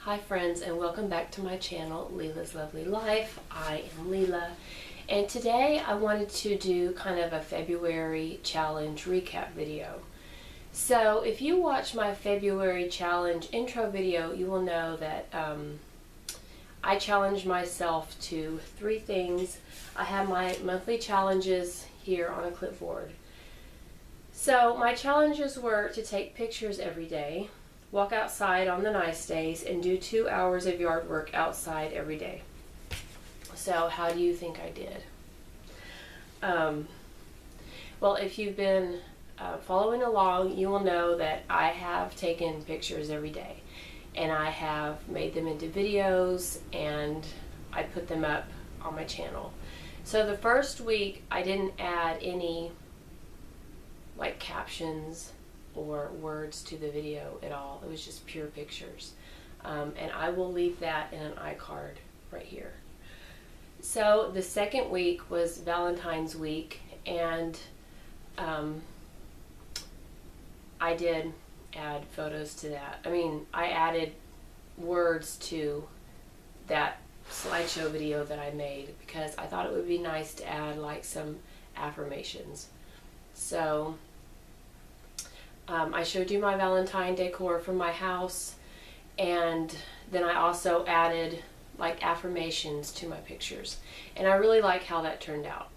Hi friends, and welcome back to my channel, Leila's Lovely Life. I am Leila, and today I wanted to do kind of a February challenge recap video. So if you watch my February challenge intro video, you will know that I challenged myself to 3 things. I have my monthly challenges here on a clipboard. So my challenges were to take pictures every day, walk outside on the nice days, and do 2 hours of yard work outside every day. So how do you think I did? Well, if you've been following along, you will know that I have taken pictures every day, and I have made them into videos, and I put them up on my channel. So the first week I didn't add any like captions or words to the video at all. It was just pure pictures, and I will leave that in an iCard right here. So the second week was Valentine's week, and I did add photos to that. I added words to that slideshow video that I made because I thought it would be nice to add like some affirmations. So I showed you my Valentine decor from my house, and then I also added like affirmations to my pictures, and I really like how that turned out.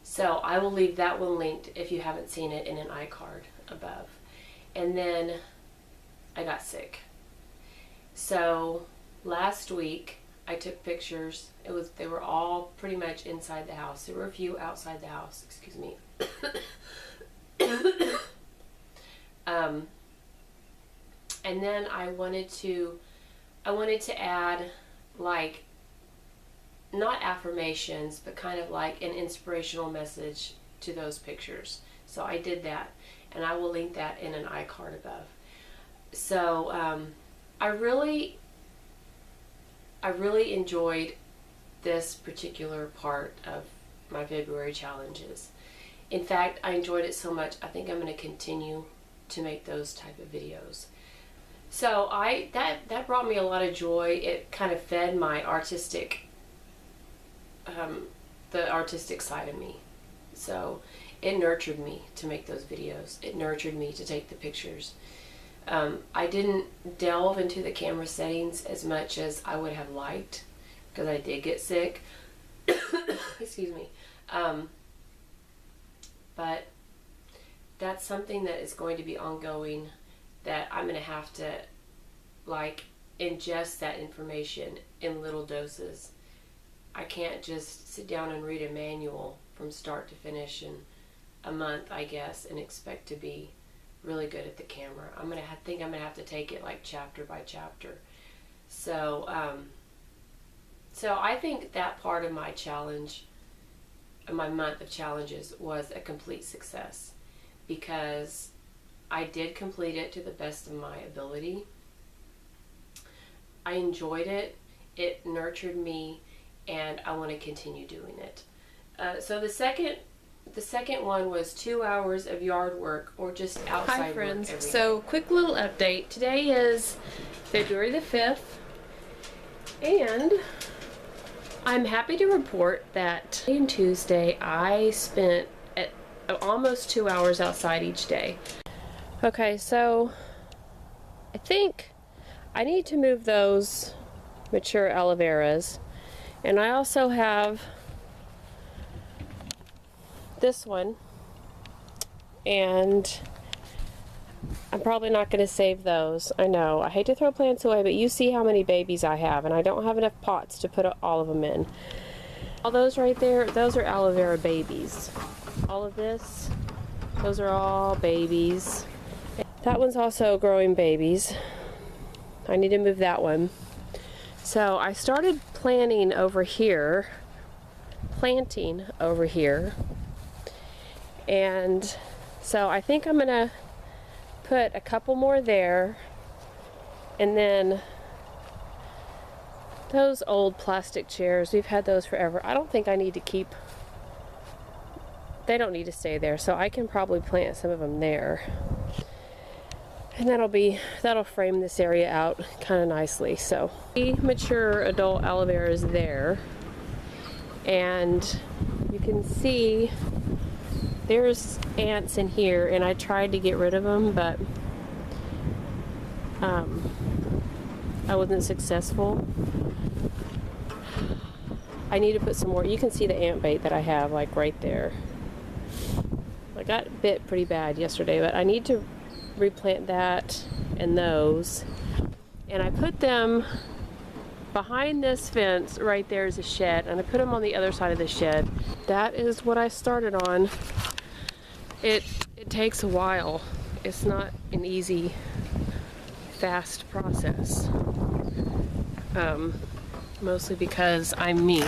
So I will leave that one linked if you haven't seen it in an iCard above. And then I got sick. So last week I took pictures. They were all pretty much inside the house. There were a few outside the house, excuse me. And then I wanted to add like not affirmations, but kind of like an inspirational message to those pictures. So I did that, and I will link that in an iCard above. So I really enjoyed this particular part of my February challenges. In fact, I enjoyed it so much, I think I'm going to continue to make those type of videos. So that brought me a lot of joy. It kind of fed my artistic, the artistic side of me. So it nurtured me to make those videos. It nurtured me to take the pictures. I didn't delve into the camera settings as much as I would have liked because I did get sick. Excuse me. But that's something that is going to be ongoing, that I'm going to have to like ingest that information in little doses. I can't just sit down and read a manual from start to finish in a month, I guess, and expect to be really good at the camera. I'm going to have to take it like chapter by chapter. So so I think that part of my challenge, my month of challenges, was a complete success because I did complete it to the best of my ability. I enjoyed it. It nurtured me, and I want to continue doing it. So the second one was 2 hours of yard work or just outside work. Hi friends. So quick little update. Today is February the 5th, and I'm happy to report that on Tuesday I spent almost 2 hours outside each day. Okay, so I think I need to move those mature aloe veras, and I also have this one, and I'm probably not going to save those. I know, I hate to throw plants away, but you see how many babies I have, and I don't have enough pots to put all of them in. All those right there, those are aloe vera babies. All of this, those are all babies. That one's also growing babies. I need to move that one. So I started planting over here, and so I think I'm gonna put a couple more there, and then those old plastic chairs, we've had those forever. I don't think I need to keep, they don't need to stay there, so I can probably plant some of them there. And that'll frame this area out kind of nicely. So the mature adult aloe vera is there, and you can see there's ants in here, and I tried to get rid of them, but I wasn't successful. I need to put some more. You can see the ant bait that I have, like right there. I got bit pretty bad yesterday, but I need to replant that and those. And I put them behind this fence. Right there is a shed, and I put them on the other side of the shed. That is what I started on. It takes a while. It's not an easy, fast process. Mostly because I'm me.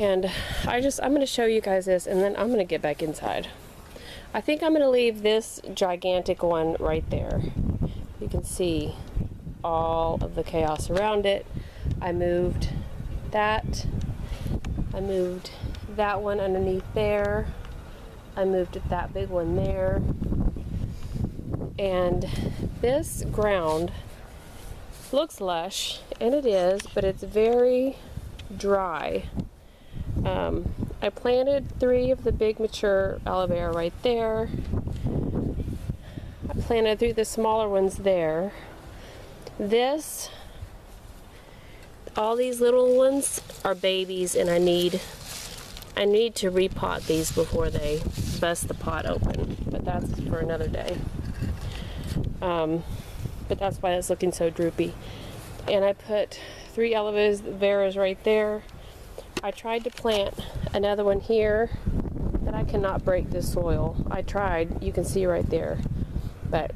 And I'm going to show you guys this, and then I'm going to get back inside. I think I'm going to leave this gigantic one right there. You can see all of the chaos around it. I moved that. I moved that one underneath there. I moved that big one there. And this ground looks lush, and it is, but it's very dry. I planted 3 of the big mature aloe vera right there. I planted 3 of the smaller ones there. All these little ones are babies, and I need to repot these before they bust the pot open, but that's for another day. But that's why it's looking so droopy. And I put 3 aloe veras right there. I tried to plant another one here, but I cannot break this soil. I tried, you can see right there, but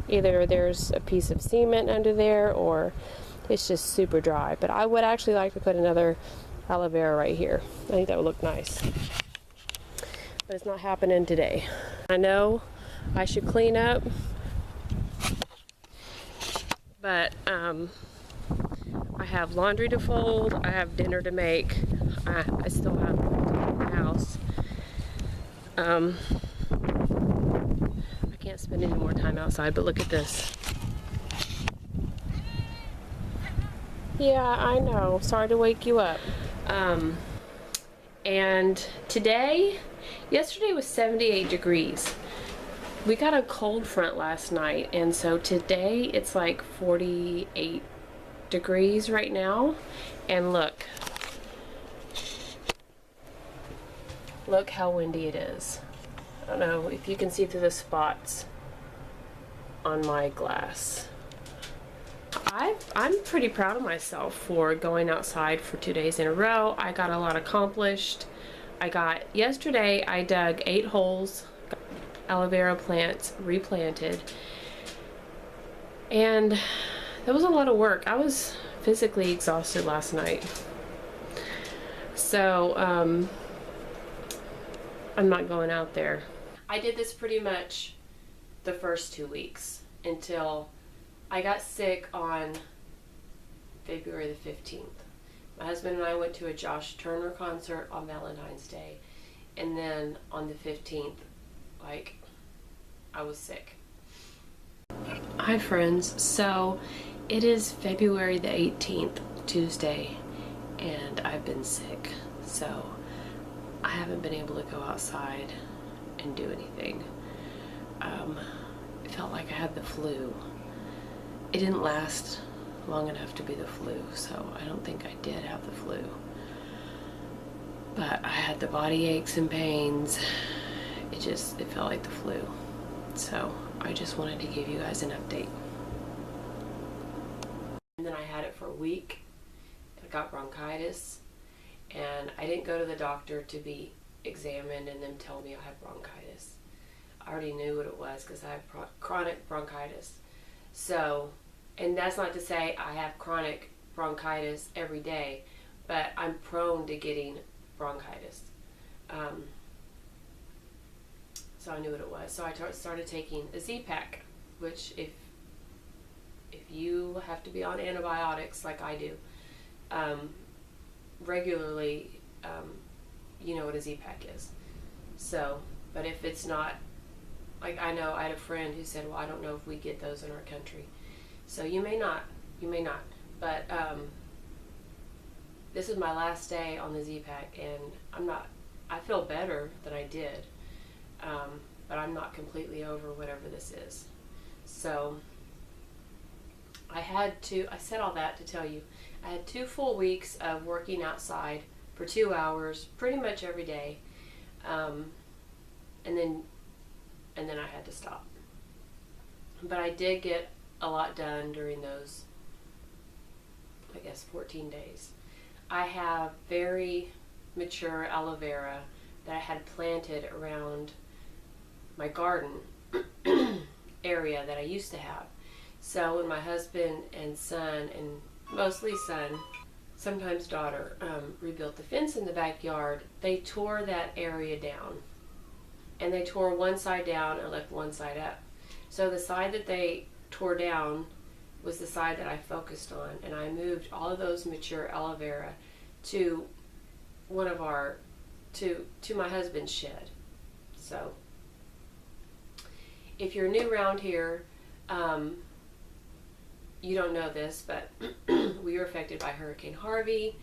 either there's a piece of cement under there or it's just super dry. But I would actually like to put another aloe vera right here. I think that would look nice, but it's not happening today. I know I should clean up, but I have laundry to fold, I have dinner to make, I still have to clean the house. I can't spend any more time outside, but look at this. Yeah, I know, sorry to wake you up. And yesterday was 78 degrees. We got a cold front last night, and so today it's like 48 degrees right now. And look how windy it is. I don't know if you can see through the spots on my glass. I'm pretty proud of myself for going outside for 2 days in a row. I got a lot accomplished. Yesterday I dug 8 holes, aloe vera plants replanted, and that was a lot of work. I was physically exhausted last night. So, I'm not going out there. I did this pretty much the first 2 weeks until I got sick on February the 15th. My husband and I went to a Josh Turner concert on Valentine's Day, and then on the 15th, I was sick. Hi friends, so it is February the 18th, Tuesday, and I've been sick, so I haven't been able to go outside and do anything. It felt like I had the flu. It didn't last long enough to be the flu, so I don't think I did have the flu. But I had the body aches and pains. It felt like the flu. So I just wanted to give you guys an update. And then I had it for a week. I got bronchitis, and I didn't go to the doctor to be examined and then tell me I had bronchitis. I already knew what it was because I have chronic bronchitis. So, and that's not to say I have chronic bronchitis every day, but I'm prone to getting bronchitis. So I knew what it was. So I started taking a Z-Pack, which if you have to be on antibiotics like I do regularly, you know what a Z-Pack is. So, but if it's not, like I know I had a friend who said, well, I don't know if we get those in our country. So you may not, but this is my last day on the Z-Pack, and I feel better than I did, but I'm not completely over whatever this is. So I said all that to tell you, I had 2 full weeks of working outside for 2 hours, pretty much every day, and then I had to stop. But I did get a lot done during those, I guess, 14 days. I have very mature aloe vera that I had planted around my garden area that I used to have. So when my husband and son, and mostly son, sometimes daughter, rebuilt the fence in the backyard, they tore that area down. And they tore one side down and left one side up. So the side that they tore down was the side that I focused on, and I moved all of those mature aloe vera to to my husband's shed. So if you're new around here, you don't know this, but we were affected by Hurricane Harvey.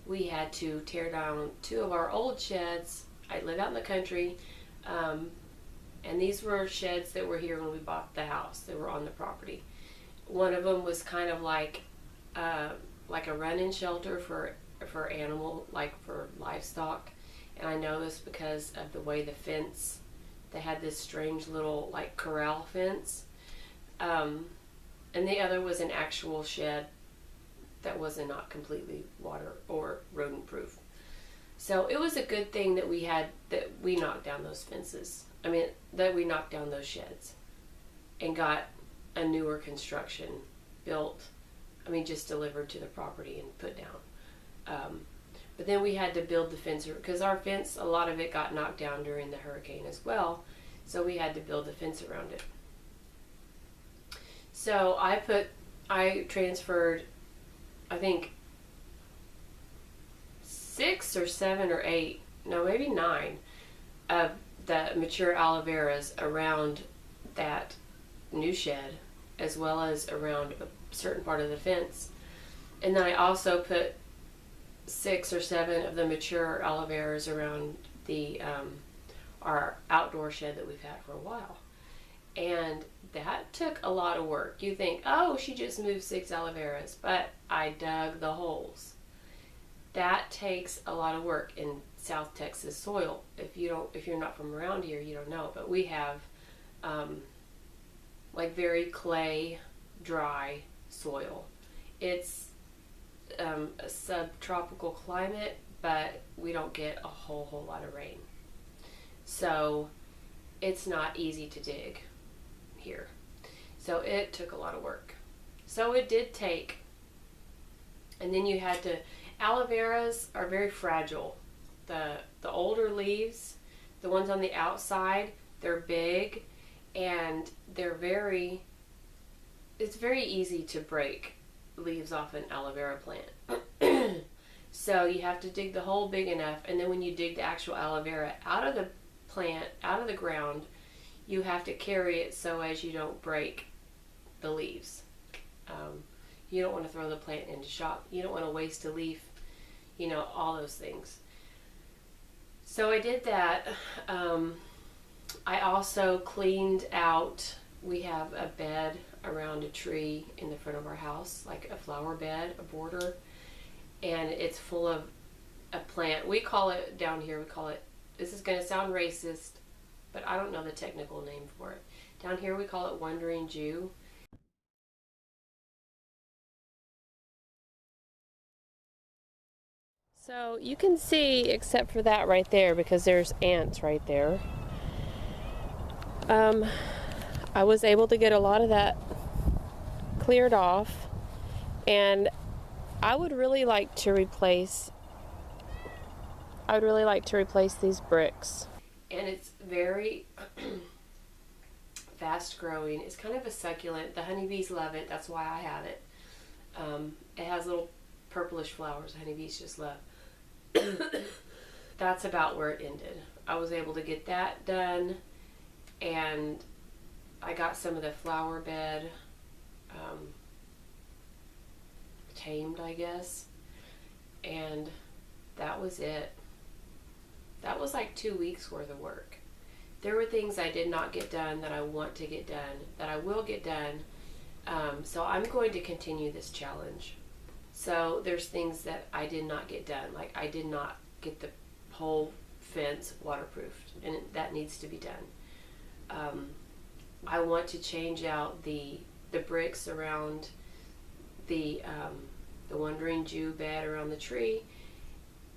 We had to tear down 2 of our old sheds. I live out in the country, and these were sheds that were here when we bought the house. They were on the property. One of them was kind of like a run-in shelter for animal, like for livestock. And I know this because of the way the fence, they had this strange little like corral fence. And the other was an actual shed that was not completely water or rodent proof. So it was a good thing that we knocked down those fences. I mean, that we knocked down those sheds and got a newer construction built. I mean, just delivered to the property and put down. But then we had to build the fence, because our fence, a lot of it got knocked down during the hurricane as well. So we had to build the fence around it. So I transferred, I think, 6 or 7 or 8, no, maybe 9 of the mature aloe veras around that new shed, as well as around a certain part of the fence. And then I also put 6 or 7 of the mature aloe veras around the our outdoor shed that we've had for a while. And that took a lot of work. You think, oh, she just moved 6 aloe veras, but I dug the holes. That takes a lot of work in South Texas soil. If you're not from around here, you don't know. But we have like very clay, dry soil. It's a subtropical climate, but we don't get a whole lot of rain. So it's not easy to dig here. So it took a lot of work. So it did take, and then you had to, aloe veras are very fragile. The older leaves, the ones on the outside, they're big, and it's very easy to break leaves off an aloe vera plant. So you have to dig the hole big enough, and then when you dig the actual aloe vera out of the plant, out of the ground, you have to carry it so as you don't break the leaves. You don't want to throw the plant into shock. You don't want to waste a leaf, all those things. So I did that. I also cleaned out, we have a bed around a tree in the front of our house, like a flower bed, a border, and it's full of a plant. We call it, down here, we call it, this is going to sound racist, but I don't know the technical name for it. Down here we call it wandering Jew. So you can see, except for that right there, because there's ants right there, I was able to get a lot of that cleared off, and I would really like to replace these bricks. And it's very fast growing. It's kind of a succulent. The honeybees love it. That's why I have it. It has little purplish flowers honeybees just love. That's about where it ended. I was able to get that done, and I got some of the flower bed tamed, I guess, and that was it. That was like 2 weeks worth of work. There were things I did not get done that I want to get done, that I will get done. So I'm going to continue this challenge. So there's things that I did not get done. Like I did not get the whole fence waterproofed, and that needs to be done. I want to change out the bricks around the Wandering Jew bed around the tree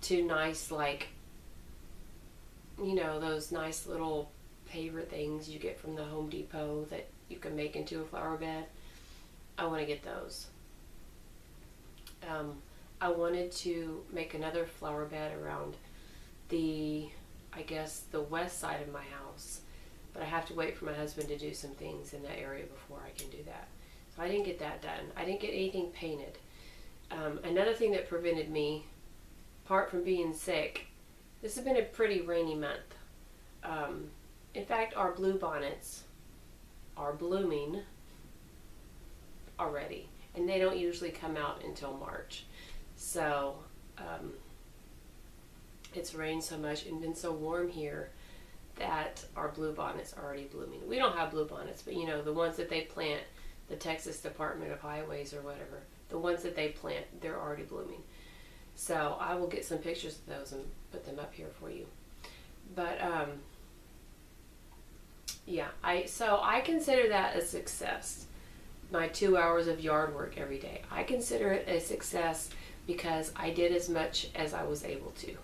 to nice, like, you know, those nice little paver things you get from the Home Depot that you can make into a flower bed. I want to get those. I wanted to make another flower bed around the west side of my house, but I have to wait for my husband to do some things in that area before I can do that. So I didn't get that done. I didn't get anything painted. Another thing that prevented me, apart from being sick, this has been a pretty rainy month. In fact, our bluebonnets are blooming already, and they don't usually come out until March. So it's rained so much and been so warm here that our bluebonnets are already blooming. We don't have bluebonnets, but you know, the ones that they plant, the Texas Department of Highways or whatever, the ones that they plant, they're already blooming. So I will get some pictures of those and put them up here for you. But yeah, I consider that a success. My 2 hours of yard work every day. I consider it a success because I did as much as I was able to.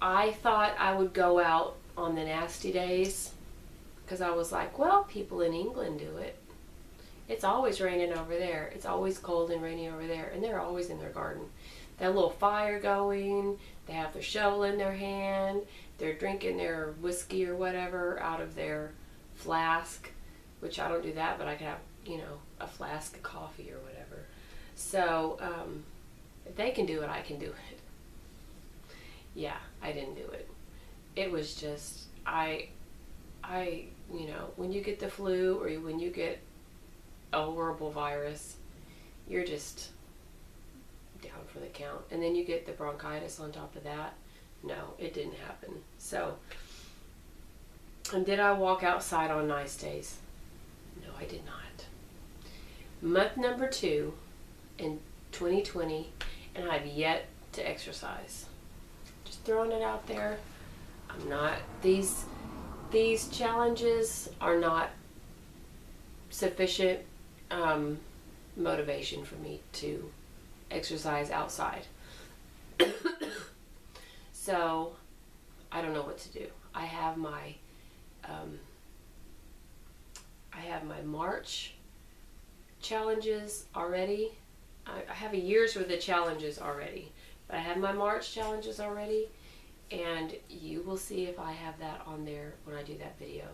I thought I would go out on the nasty days because I was like, well, people in England do it. It's always raining over there. It's always cold and rainy over there, and they're always in their garden. They have a little fire going. They have their shovel in their hand. They're drinking their whiskey or whatever out of their flask, which I don't do that, but I can have, you know, a flask of coffee or whatever. So if they can do it, I can do it. Yeah, I didn't do it. It was just, you know, when you get the flu or when you get a horrible virus, you're just down for the count. And then you get the bronchitis on top of that. No, it didn't happen. So, and did I walk outside on nice days? No, I did not. Month number 2 in 2020, and I've yet to exercise. Just throwing it out there. I'm not, these challenges are not sufficient motivation for me to exercise outside. So I don't know what to do. I have my March challenges already. I have a year's worth of challenges already, but I have my March challenges already, and you will see if I have that on there when I do that video.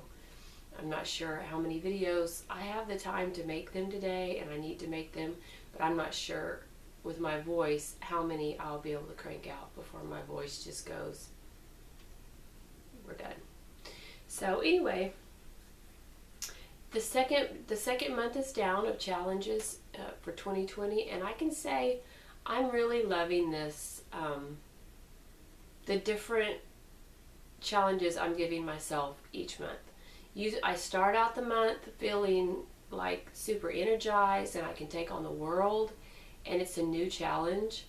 I'm not sure how many videos. I have the time to make them today, and I need to make them, but I'm not sure with my voice how many I'll be able to crank out before my voice just goes, we're done. So anyway, the second month is down of challenges for 2020, and I can say I'm really loving this, the different challenges I'm giving myself each month. I start out the month feeling like super energized and I can take on the world, and it's a new challenge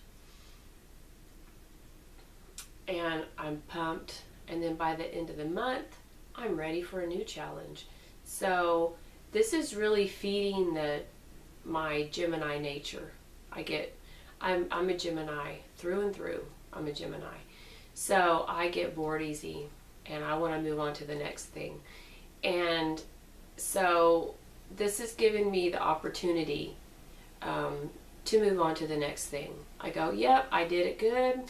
and I'm pumped, and then by the end of the month I'm ready for a new challenge. So this is really feeding my Gemini nature. I'm a Gemini through and through. I'm a Gemini. So I get bored easy and I want to move on to the next thing. And so this has given me the opportunity to move on to the next thing. I go, yep, I did it good,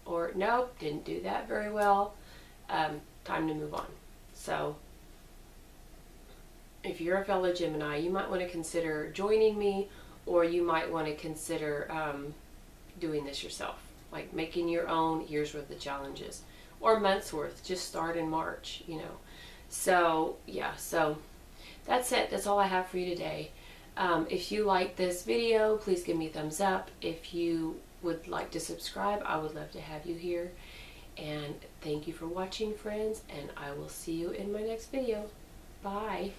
or nope, didn't do that very well. Time to move on. So if you're a fellow Gemini, you might want to consider joining me, or you might want to consider doing this yourself, like making your own year's worth of challenges or months worth. Just start in March, you know. So yeah, so that's it. That's all I have for you today. If you like this video, please give me a thumbs up. If you would like to subscribe, I would love to have you here. And thank you for watching, friends, and I will see you in my next video. Bye.